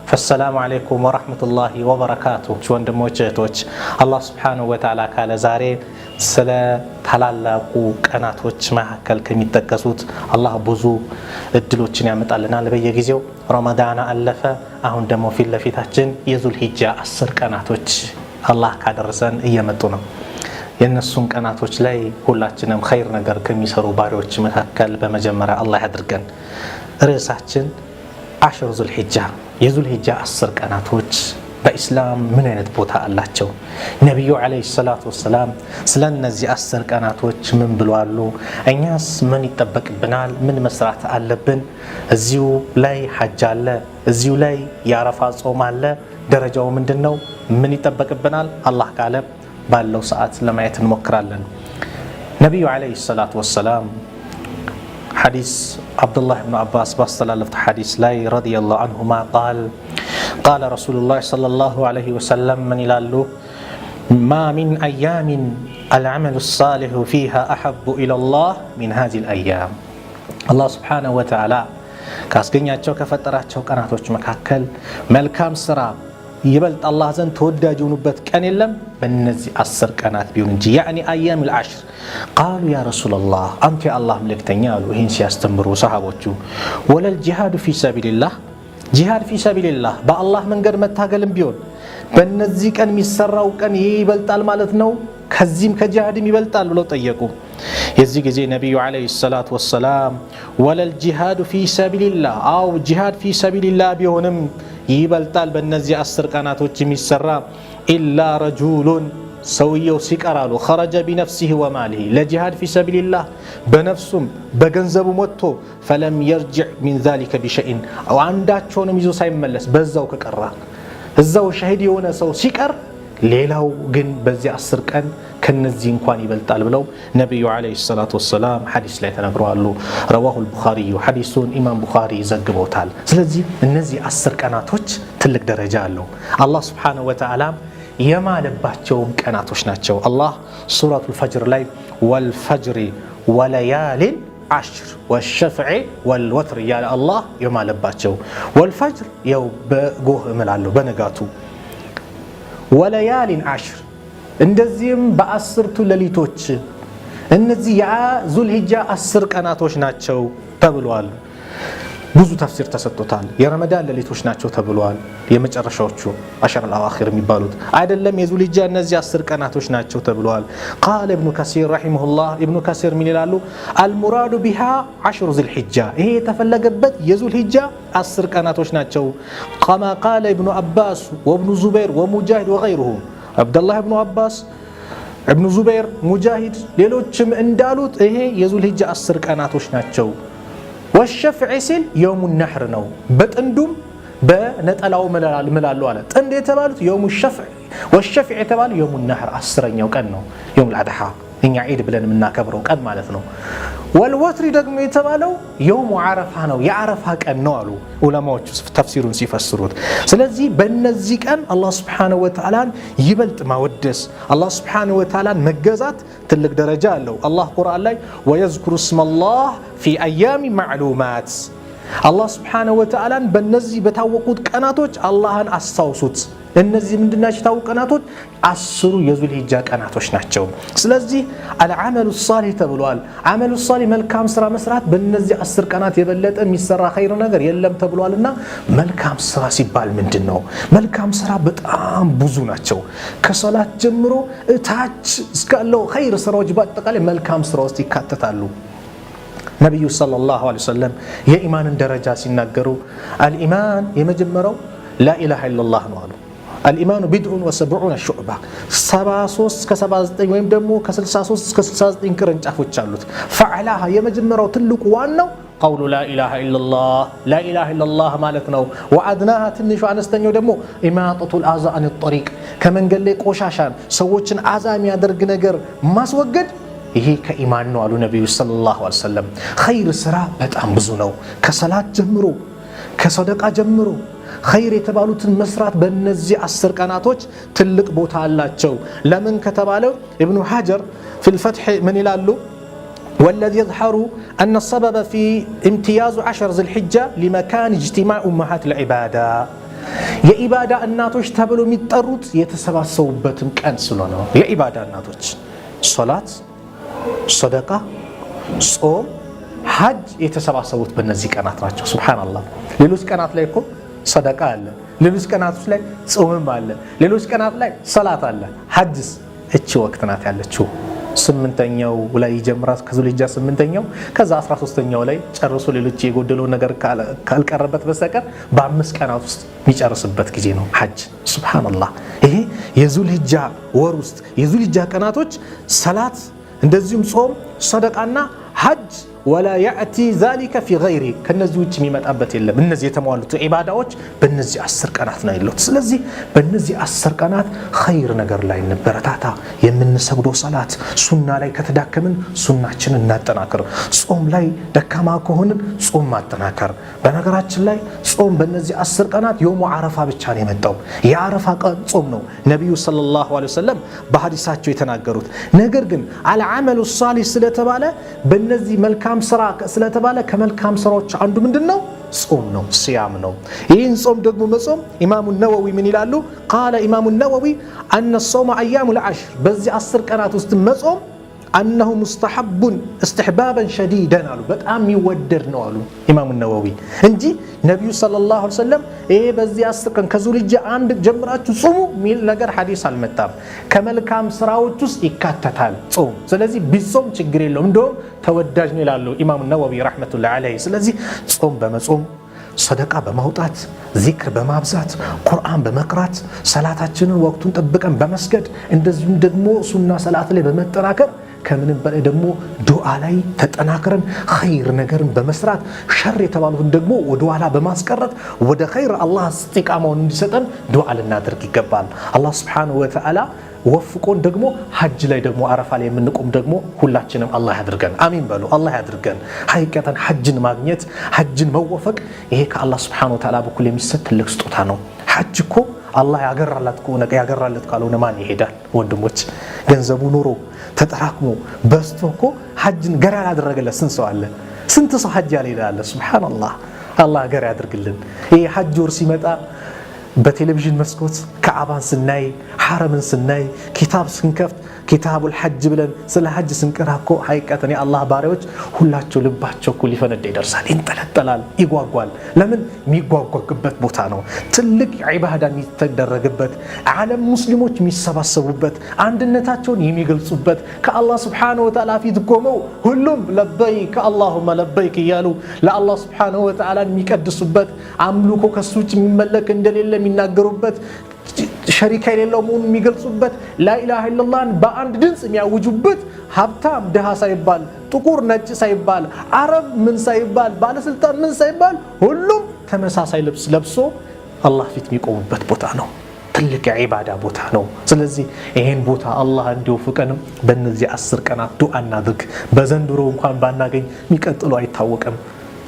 فالسلام عليكم ورحمة الله وبركاته ወንድሞች እህቶች አላህ Subhanahu Wa Ta'ala ካለ ዛሬ ስለ ታላላቁ ቀናቶች መካከል ከሚጠቀሱት አላህ ብዙ እድሎችን ያመጣልናል በየጊዜው ረመዳን አለፈ አሁን ደግሞ ፊት ለፊታችን የዙል ሂጃ 10 ቀናቶች አላህ ካደረሰን እየመጡ ነው የነሱን ቀናቶች ላይ ሁላችንም ኸይር ነገር ከሚሰሩ ባሪዎች መካከል በመጀመሪያ አላህ ያድርገን ርዕሳችን አሽር ዙል ሂጃ የዙል ሂጃ 10 ቀናቶች በእስላም ምን አይነት ቦታ አላቸው ነብዩ አለይሂ ሰላቱ ወሰለም ስለነዚህ 10 ቀናቶች ምን ብለዋል እኛስ ምን ይተበቅብናል ምን መስራት አለብን እዚሁ ላይ ሐጅ አለ እዚሁ ላይ ያረፋ ጾም አለ ደረጃው ምንድነው ምን ይተበቅብናል አላህ ካለ ባለው ሰዓት ለማየት እንሞክራለን ነብዩ አለይሂ ሰላቱ ወሰለም حديث عبد الله بن عباس باستلفت حديث لا رضي الله عنهما قال رسول الله صلى الله عليه وسلم من يلالو ما من أيام العمل الصالح فيها أحب إلى الله من هذه الأيام الله سبحانه وتعالى كاسقنياتشو كفتراتشو قناتوች መካከል መልካም ስራ ይበልጥ አላህ ዘንድ ተወዳጅ ሆኑበት ቀን የለም በእነዚህ 10 ቀናት ቢሆን እንጂ يعني ايام العشر قالوا يا رسول الله انت الله ملكتኛ አሉ ይሄን ሲያስተምሩ ሰሃቦቹ ወለል ጂሃድ في سبيل الله ጂሃድ في سبيل الله በአላህ መንገድ መታገልም ቢሆን በእነዚህ ቀን የሚሰራው ቀን ይበልጣል ማለት ነው ከዚህም ከጂሃድም ይበልጣል ብለው ጠየቁ የዚህ ጊዜ ነብዩ አለይሂ ሰላቱ ወሰለም ወለል ጂሃድ في سبيل الله አው ጂሃድ في سبيل الله ቢሆንም ይበልጣል በእነዚህ 10 ቀናቶች የሚሰራ ኢላ ረጁሉን ሰውየው ሲቀራሉ خرج بنفسه وماله لجهاد في سبيل الله በነፍሱም በገንዘቡ ወጥቶ فلم يرجع من ذلك بشيء او አንዳቸውንም ይዞ ሳይመለስ በዛው ከቀራ እዛው ሸሂድ የሆነ ሰው ሲቀር ሌላው ግን በዚህ 10 ቀን ከነዚህ እንኳን ይበልጣል ብለው ነብዩ አለይሂ ሰላቱ ወሰለም ሐዲስ ላይ ተናግረዋል رواه البخاري ሐዲሱን ኢማም ቡኻሪ ዘግበውታል ስለዚህ እነዚህ 10 ቀናቶች ትልቅ ደረጃ አለው አላህ Subhanahu Wa Ta'ala የማለባቸው ቀናቶች ናቸው አላህ ሱረቱል ፈጅር ላይ ወልፈጅር ወለያሊን عشر والشفع والوتر يا الله የማለባቸው والفجر ያው በጎህ እምላለው በነጋቱ ወለያሊን عشر እንደዚህም በአስርቱ ሌሊቶች እነዚህ የዙል ሂጃ 10 ቀናቶች ናቸው ተብሏል ብዙ ተፍሲር ተሰጥቷል የረመዳን ሌሊቶች ናቸው ተብሏል የመጨረሻዎቹ አሽር አልአኺር የሚባሉት አይደለም የዙል ሂጃ እነዚህ 10 ቀናቶች ናቸው ተብሏል قال ابن كثير رحمه الله ابن كثير ምን ይላሉ المراد بها 10 ذي الحجه ይሄ የተፈለገበት የዙል ሂጃ 10 ቀናቶች ናቸው كما قال ابن عباس وابن زبير ومجاهد وغيرهم عبد الله بن عباس ابن زبير مجاهد ሌሎችም እንዳሉት ይሄ የዙል ሂጃ 10 ቀናቶች ናቸው والشفع سل يوم النحر ነው በጥንዱም በነጠላው መላሉ አለ ጥንድ የተባሉት يوم الشفع والشفع የተባሉ يوم النحر 10ኛው ቀን ነው يوم الأضحى እኛ ዒድ ብለን የምናከብረው ቀን ማለት ነው والوتر ደግሞ የተባለው يوم عرفه ነው የዓረፋ ቀን ነው አሉ ዑለማዎቹ ተፍሲሩን ሲፈስሩት ስለዚህ በእነዚህ ቀን አላህ Subhanahu Wa Ta'ala ይበልጥ ማወደስ አላህ Subhanahu Wa Ta'ala መገዛት ትልቅ ደረጃ አለው አላህ ቁርአን ላይ ويذكر اسم الله في ايام معلومات አላህ Subhanahu Wa Ta'ala በእነዚህ በታወቁት ቀናቶች አላህን አስተዋውሱት እነዚህ ምንድናቸው ታውቁ ቀናቶች 10 የዙል ሂጃ ቀናቶች ናቸው ስለዚህ አልዓመሉ ሷሊህ ተብሏል አመሉ ሷሊህ መልካም ስራ መስራት በእነዚህ 10 ቀናት የበለጠ የሚሰራ ኸይር ነገር የለም ተብሏልና መልካም ስራ ሲባል ምንድነው መልካም ስራ በጣም ብዙ ናቸው ከሶላት ጀምሮ ታች እስካለው ኸይር ስራዎች በአጠቃላይ መልካም ስራዎች ይካተታሉ ነብዩ ሰለላሁ ዐለይሂ ወሰለም የኢማንን ደረጃ ሲናገሩ አልኢማን የመጀመሪያው لا اله الا الله ነው አሉ الإيمان بدء و70 شعبة 73 ከ79 ወይም ደግሞ ከ63 እስከ 69 ቅርንጫፎች አሉት فعلها የመጀመሪያው ትልቁ ዋናው قول لا اله الا الله لا اله الا الله ማለት ነው وادناها ትንሹ አነስተኛው ደግሞ إماطة الأذى عن الطريق ከመንገድ ላይ ቆሻሻን ሰዎችን አዛ የሚያደርግ ነገር ማስወገድ ይሄ ከኢማን ነው አሉ ነብዩ ሰለላሁ ዐለይሂ ወሰለም ኸይር ስራ በጣም ብዙ ነው ከሰላት ጀምሮ ከሰደቃ ጀምሮ ኸይር የተባሉትን መስራት በእነዚህ 10 ቀናቶች ትልቅ ቦታ አላቸው ለምን ከተባለው ኢብኑ ሐጀር في الفتح من ይላሉ والذي يظهر أن السبب في امتياز 10 ذي الحجة لمكان اجتماع أمهات العبادة የኢባዳ እናቶች ተብሎ የሚጠሩት የተሰባሰቡበትም ቀን ስለሆነ ነው። የኢባዳ እናቶች ሶላት፣ ሰደቃ፣ ጾም፣ ሐጅ የተሰባሰቡት በእነዚህ ቀናት ናቸው። ሱብሃንአላህ። ሌሎች ቀናት ላይ እኮ ሰደቃ አለ፣ ሌሎች ቀናቶች ላይ ጾምም አለ፣ ሌሎች ቀናት ላይ ሰላት አለ። ሐጅስ እቺ ወቅት ናት ያለችው። 8ኛው ላይ ይጀምራል ከዙልሂጃ 8ኛው፣ ከዛ 13ኛው ላይ ጨርሶ ሌሎች የጎደለው ነገር ካልቀረበት በስተቀር በ5 ቀናት ውስጥ የሚጨርስበት ጊዜ ነው ሐጅ። ሱብሃንአላህ። ይሄ የዙልሂጃ ወር ውስጥ የዙልሂጃ ቀናቶች ሰላት፣ እንደዚሁም ጾም፣ ሰደቃና ሐጅ ወላ ያእቲ ዛሊከ ፊ ገይሪ ከነዚህ ውጭ የሚመጣበት የለም። እነዚህ የተሟሉት ዒባዳዎች በእነዚህ 10 ቀናት ነው ያሉት። ስለዚህ በእነዚህ 10 ቀናት ኸይር ነገር ላይ እንበረታታ። የምንሰግደው ሰላት ሱና ላይ ከተዳከምን ሱናችንን እናጠናክር። ጾም ላይ ደካማ ከሆንን ጾም ማጠናከር። በነገራችን ላይ ጾም በእነዚህ 10 ቀናት የውሙ አረፋ ብቻ ነው የመጣው። የአረፋ ቀን ጾም ነው ነቢዩ ሰለላሁ ዐለይሂ ወሰለም በሐዲሳቸው የተናገሩት። ነገር ግን አልዓመሉ ሷሊህ ስለተባለ በእነዚህ መልካም ስራ ስለተባለ ከመልካም ስራዎች አንዱ ምንድነው? ጾም ነው፣ ሲያም ነው። ይህን ጾም ደግሞ መጾም ኢማሙ ነወዊ ምን ይላሉ? ቃለ ኢማሙ ነወዊ አነ ሶመ አያሙል ዐሽር በዚህ 10 ቀናት ውስጥ መጾም አነሁ ሙስተሐቡን እስትሕባበን ሸዲደን አሉ። በጣም የሚወደድ ነው አሉ ኢማሙ ነወዊ እንጂ ነቢዩ ሰለላሁ ዐለይሂ ወሰለም ይሄ በዚህ 10 ቀን ከዙልሂጃ 1 ጀምራችሁ ጾሙ የሚል ነገር ሐዲስ አልመጣም። ከመልካም ስራዎች ውስጥ ይካተታል ጾም። ስለዚህ ቢጾም ችግር የለውም፣ እንደውም ተወዳጅ ነው ይላሉ ኢማሙ ነወዊ ረሕመቱላሂ ዐለይሂ። ስለዚህ ጾም በመጾም ሰደቃ በማውጣት ዚክር በማብዛት ቁርአን በመቅራት ሰላታችንን ወቅቱን ጠብቀን በመስገድ እንደዚሁም ደግሞ ሱና ሰላት ላይ በመጠናከር ከምንም በላይ ደግሞ ዱዓ ላይ ተጠናክረን ኸይር ነገርን በመስራት ሸር የተባሉትን ደግሞ ወደ ኋላ በማስቀረት ወደ ኸይር አላህ እስቲቃማውን እንዲሰጠን ዱዓ ልናደርግ ይገባል። አላህ ሱብሓነሁ ወተዓላ ወፍቆን ደግሞ ሐጅ ላይ ደግሞ አረፋ ላይ የምንቆም ደግሞ ሁላችንም አላህ ያድርገን። አሚን በሉ። አላህ ያድርገን። ሐቂቀተን ሐጅን ማግኘት ሐጅን መወፈቅ ይሄ ከአላህ ሱብሓነሁ ወተዓላ በኩል የሚሰጥ ትልቅ ስጦታ ነው። ሐጅ እኮ አላህ ያገራለት ካልሆነ ማን ይሄዳል? ወንድሞች ገንዘቡ ኑሮ ተጠራቅሞ በስቶ እኮ ሐጅን ገር ያላደረገለት ስንት ሰው አለ? ስንት ሰው ሐጅ ያልሄዳለ? ሱብሃንአላህ። አላህ ገር ያድርግልን። ይሄ ሐጅ ወር ሲመጣ በቴሌቪዥን መስኮት ከዓባን ስናይ ሐረምን ስናይ ኪታብ ስንከፍት ኪታቡል ሐጅ ብለን ስለ ሐጅ ስንቀራ እኮ ሐቂቀተን የአላህ ባሪያዎች ሁላቸው ልባቸው እኮ ሊፈነዳ ይደርሳል፣ ይንጠለጠላል፣ ይጓጓል። ለምን? የሚጓጓበት ቦታ ነው። ትልቅ ዒባዳ የሚተደረግበት፣ ዓለም ሙስሊሞች የሚሰባሰቡበት፣ አንድነታቸውን የሚገልጹበት፣ ከአላህ ሱብሓነሁ ወተዓላ ፊት ቆመው ሁሉም ለበይክ አላሁመ ለበይክ እያሉ ለአላህ ሱብሓነሁ ወተዓላ የሚቀድሱበት፣ አምልኮ ከሱ ውጭ የሚመለክ እንደሌለ የሚናገሩበት፣ ሸሪካ የሌለው መሆኑን የሚገልጹበት፣ ላኢላሃ ኢለላህን በአንድ ድምፅ የሚያውጁበት፣ ሀብታም ድሃ ሳይባል፣ ጥቁር ነጭ ሳይባል፣ አረብ ምን ሳይባል፣ ባለስልጣን ምን ሳይባል ሁሉም ተመሳሳይ ልብስ ለብሶ አላህ ፊት የሚቆሙበት ቦታ ነው። ትልቅ የዒባዳ ቦታ ነው። ስለዚህ ይሄን ቦታ አላህ እንዲወፍቀንም በእነዚህ 10 ቀናት ዱዓ እናድርግ። በዘንድሮ እንኳን ባናገኝ የሚቀጥሉ አይታወቅም።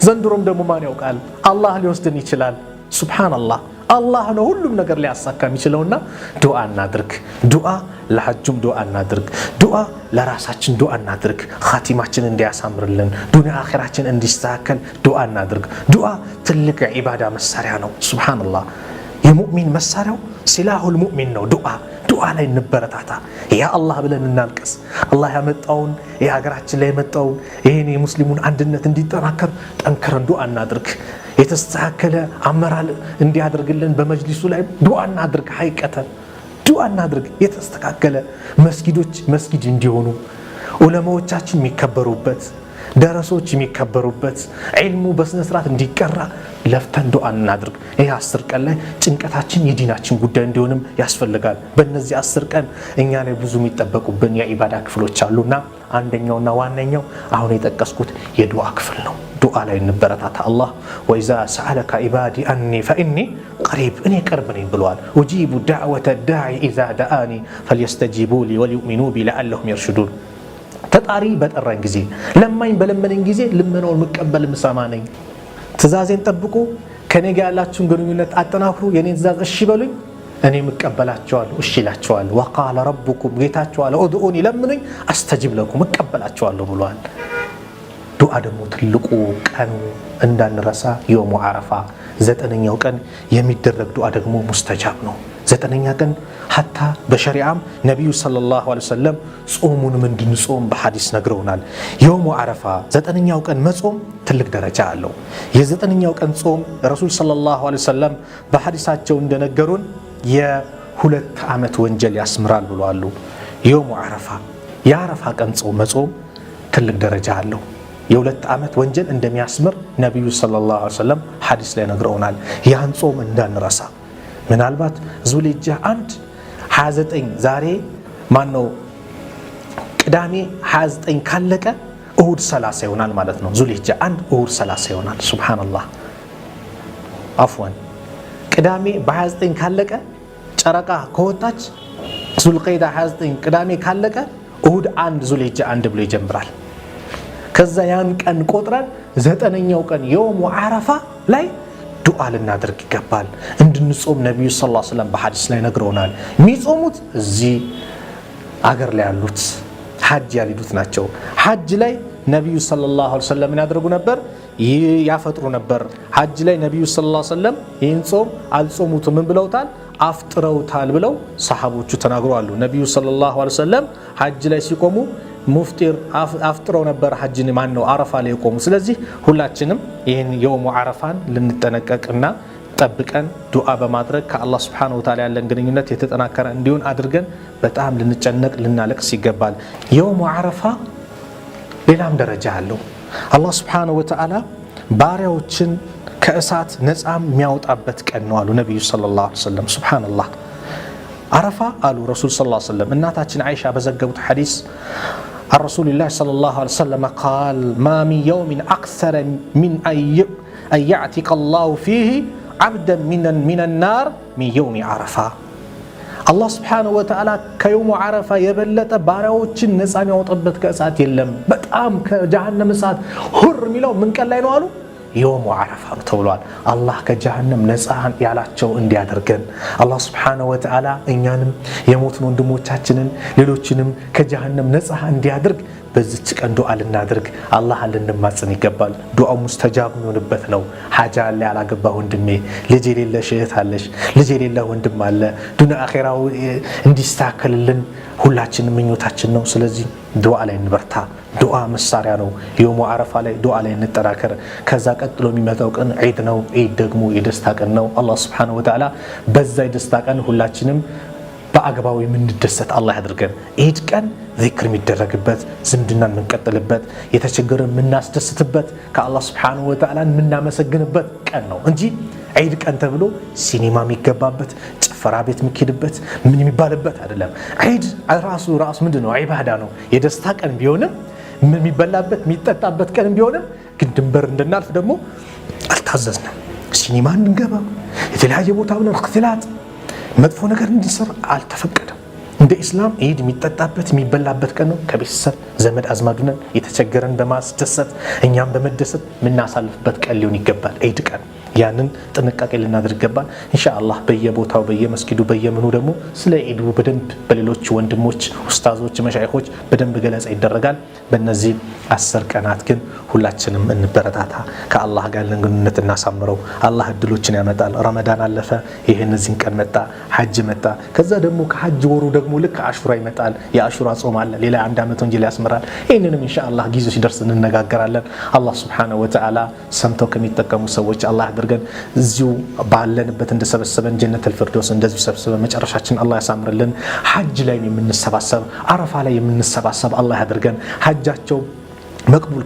ዘንድሮም ደግሞ ማን ያውቃል? አላህ ሊወስድን ይችላል። ሱብሃንአላህ። አላህ ነው ሁሉም ነገር ሊያሳካ የሚችለውና ዱዓ እናድርግ። ዱዓ ለሐጁም ዱዓ እናድርግ። ዱዓ ለራሳችን ዱዓ እናድርግ። ኻቲማችን እንዲያሳምርልን ዱንያ አኺራችን እንዲስተካከል ዱዓ እናድርግ። ዱዓ ትልቅ የዒባዳ መሳሪያ ነው። ሱብሃንአላህ። የሙእሚን መሳሪያው ሲላሁል ሙእሚን ነው ዱዓ። ዱዓ ላይ እንበረታታ። ያ አላህ ብለን እናልቀስ። አላህ ያመጣውን የሀገራችን ላይ የመጣውን ይህን የሙስሊሙን አንድነት እንዲጠናከር ጠንክረን ዱዓ እናድርግ። የተስተካከለ አመራር እንዲያደርግልን በመጅሊሱ ላይ ዱዓ እናድርግ። ሐቂቀተን ዱዓ እናድርግ። የተስተካከለ መስጊዶች መስጊድ እንዲሆኑ፣ ዑለማዎቻችን የሚከበሩበት፣ ደረሶች የሚከበሩበት፣ ዒልሙ በስነ ስርዓት እንዲቀራ ለፍተን ዱዓ እናድርግ። ይህ 10 ቀን ላይ ጭንቀታችን የዲናችን ጉዳይ እንዲሆንም ያስፈልጋል። በእነዚህ 10 ቀን እኛ ላይ ብዙ የሚጠበቁብን የዒባዳ ክፍሎች አሉና አንደኛውና ዋነኛው አሁን የጠቀስኩት የዱዓ ክፍል ነው። ዱዓ ላይ እንበረታታ። አላህ ወኢዛ ሰአለከ ዒባዲ አኒ ፈኢኒ ቀሪብ እኔ ቅርብ ነኝ ብለዋል። ኡጂቡ ዳዕወተ ዳዒ ኢዛ ደአኒ ፈልየስተጂቡ ሊ ወሊዩእሚኑ ቢ ለዐለሁም የርሹዱን። ተጣሪ በጠራኝ ጊዜ ለማኝ በለመነኝ ጊዜ ልመናውን መቀበል ምሰማ ነኝ። ትእዛዜን ጠብቁ፣ ከኔ ጋር ያላችሁን ግንኙነት አጠናክሩ፣ የኔን ትእዛዝ እሺ በሉኝ፣ እኔ እቀበላቸዋለሁ፣ እሺ እላቸዋለሁ። ወቃለ ረቡኩም ጌታቸው አለ ኡድኡኒ ለምኑኝ አስተጅብ ለኩም እቀበላቸዋለሁ ብሏል። ዱዓ ደግሞ ትልቁ ቀኑ እንዳንረሳ የውሙ አረፋ ዘጠነኛው ቀን የሚደረግ ዱዓ ደግሞ ሙስተጃብ ነው። ዘጠነኛ ቀን ሐታ በሸሪዓም ነቢዩ ሰለላሁ ዐለይሂ ወሰለም ጾሙንም እንድንጾም በሐዲስ ነግረውናል። የውሙ ዓረፋ ዘጠነኛው ቀን መጾም ትልቅ ደረጃ አለው። የዘጠነኛው ቀን ጾም ረሱል ሰለላሁ ዐለይሂ ወሰለም በሐዲሳቸው እንደነገሩን የሁለት ዓመት ወንጀል ያስምራል ብለዋል። የውሙ ዓረፋ የዓረፋ ቀን ጾም መጾም ትልቅ ደረጃ አለው። የሁለት ዓመት ወንጀል እንደሚያስምር ነቢዩ ሰለላሁ ዐለይሂ ወሰለም ሐዲስ ላይ ነግረውናል። ያን ጾም እንዳንረሳ። ምናልባት ዙልሂጃ 1 29 ዛሬ ማነው ቅዳሜ 29 ካለቀ እሁድ 30 ይሆናል ማለት ነው። ዙልሂጃ 1 እሁድ 30 ይሆናል። ሱብሃንአላህ አፍዋን ቅዳሜ በ29 ካለቀ ጨረቃ ከወጣች ዙልቀይዳ 29 ቅዳሜ ካለቀ እሁድ 1 ዙልሂጃ 1 ብሎ ይጀምራል። ከዛ ያን ቀን ቆጥረን ዘጠነኛው ቀን የውሙ ዓረፋ ላይ ዱዓ ልናደርግ ይገባል። እንድንጾም ነቢዩ ሰለላሁ ዐለይሂ ወሰለም በሐዲስ ላይ ነግረውናል። የሚጾሙት እዚህ አገር ላይ ያሉት ሐጅ ያልሄዱት ናቸው። ሐጅ ላይ ነቢዩ ሰለላሁ ዐለይሂ ወሰለም ያደርጉ ነበር፣ ያፈጥሩ ነበር። ሐጅ ላይ ነቢዩ ሰለላሁ ዐለይሂ ወሰለም ይህን ጾም አልጾሙትም ምን ብለውታል? አፍጥረውታል ብለው ሰሃቦቹ ተናግረዋል። ነቢዩ ሰለላሁ ዐለይሂ ወሰለም ሐጅ ላይ ሲቆሙ ሙፍጢር አፍጥረው ነበር። ሐጅን ማን ነው አረፋ ላይ ቆሙ። ስለዚህ ሁላችንም ይህን የውሙ ዓረፋን ልንጠነቀቅና ጠብቀን ዱዓ በማድረግ ከአላህ Subhanahu Wa Ta'ala ያለን ግንኙነት የተጠናከረ እንዲሆን አድርገን በጣም ልንጨነቅ ልናለቅስ ይገባል። የውሙ ዓረፋ ሌላም ደረጃ አለው። አላህ Subhanahu Wa Ta'ala ባሪያዎችን ከእሳት ነፃ የሚያወጣበት ቀን ነው አሉ ነብዩ ሰለላሁ ዐለይሂ ወሰለም። ሱብሃንአላህ ዓረፋ አሉ ረሱል ሰለላሁ ዐለይሂ ወሰለም። እናታችን አይሻ በዘገቡት ሐዲስ الرسول الله صلى الله عليه وسلم قال ما من يوم أكثر من أن يعتق الله فيه عبدا من النار من يوم عرفة. الله سبحانه وتعالى كيوم عرفة يبلت باراوچن ነፃ የሚያወጣበት ከእሳት የለም። በጣም ከጀሃነም እሳት ሁር የሚለው ምን ቀን ላይ ነው አሉ? የውሙ ዓረፋ ነው ተብሏል። አላህ ከጀሃነም ነፃ ያላቸው እንዲያደርገን አላህ Subhanahu Wa Ta'ala እኛንም የሞቱን ወንድሞቻችንን ሌሎችንም ከጀሃነም ነፃ እንዲያደርግ በዚች ቀን ዱዓ ልናደርግ አላህን ልንማጸን ይገባል። ዱዓው ሙስተጃብ የሚሆንበት ነው። ሐጃ አለ ያላገባ ወንድሜ፣ ልጅ የሌለሽ እህት አለሽ፣ ልጅ የሌለ ወንድም አለ። ዱንያ አኺራው እንዲስተካከልልን ሁላችንም ምኞታችን ነው። ስለዚህ ዱዓ ላይ እንበርታ። ዱዓ መሳሪያ ነው። የውሙ ዓረፋ ላይ ዱዓ ላይ እንጠራከር። ከዛ ቀጥሎ የሚመጣው ቀን ዒድ ነው። ዒድ ደግሞ የደስታ ቀን ነው። አላህ Subhanahu Wa Ta'ala በዛ የደስታ ቀን ሁላችንም በአግባቡ የምንደሰት አላህ ያድርገን። ዒድ ቀን ዚክር የሚደረግበት፣ ዝምድናን የምንቀጥልበት፣ የተቸገረ የምናስደስትበት፣ ከአላህ Subhanahu Wa Ta'ala የምናመሰግንበት ቀን ነው እንጂ ዒድ ቀን ተብሎ ሲኒማ የሚገባበት፣ ጭፈራ ቤት የሚኬድበት፣ ምን የሚባልበት አይደለም። ዒድ ራሱ ምንድነው? ዒባዳ ነው። የደስታ ቀን ቢሆንም የሚበላበት የሚጠጣበት ቀን ቢሆንም ግን ድንበር እንድናልፍ ደግሞ አልታዘዝንም። ሲኒማ እንድንገባ የተለያየ ቦታ ብለን እክትላጥ መጥፎ ነገር እንድንሰራ አልተፈቀደም። እንደ ኢስላም ዒድ የሚጠጣበት የሚበላበት ቀን ነው። ከቤተሰብ ዘመድ አዝማዱን የተቸገረን በማስደሰት እኛም በመደሰት የምናሳልፍበት ቀን ሊሆን ይገባል ዒድ ቀን። ያንን ጥንቃቄ ልናደርግ ይገባል። ኢንሻአላህ በየቦታው በየመስጊዱ በየምኑ ደግሞ ስለ ዒዱ በደንብ በሌሎች ወንድሞች ኡስታዞች መሻይኾች በደንብ ገለጻ ይደረጋል። በእነዚህ 10 ቀናት ግን ሁላችንም እንበረታታ፣ ከአላህ ጋር ግንኙነት እናሳምረው። አላህ እድሎችን ያመጣል። ረመዳን አለፈ፣ ይሄን እዚህን ቀን መጣ፣ ሐጅ መጣ። ከዛ ደግሞ ከሐጅ ወሩ ደግሞ ልክ አሹራ ይመጣል። የአሹራ ጾም አለ፣ ሌላ አንድ ዓመት ወንጀል ያስመራል። ይሄንንም ኢንሻአላህ ጊዜው ሲደርስ እንነጋገራለን። አላህ Subhanahu Wa Ta'ala ሰምተው ከሚጠቀሙ ሰዎች አላህ ያድርገን። እዚሁ ባለንበት እንደሰበሰበን ጀነተል ፊርደውስ እንደዚሁ ሰብስበን መጨረሻችን አላህ ያሳምርልን። ሐጅ ላይ የምንሰባሰብ ዓረፋ ላይ የምንሰባሰብ አላህ ያድርገን። ሐጃቸው መቅቡል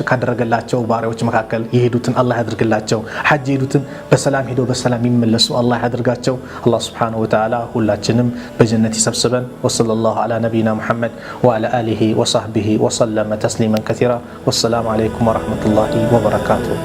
ካደረገላቸው ባሪያዎች መካከል የሄዱትን አላህ ያድርግላቸው። ሐጅ የሄዱትን በሰላም ሄደው በሰላም ይመለሱ አላህ ያድርጋቸው። አላህ Subhanahu Wa Ta'ala ሁላችንም በጀነት ይሰብስበን። ወሰለላሁ ዐላ ነቢይና ሙሐመድ ወዐላ አሊሂ ወሰህቢሂ ወሰለመ ተስሊመን ከሲራ። ወሰላሙ ዐለይኩም ወረሕመቱላሂ ወበረካቱሁ።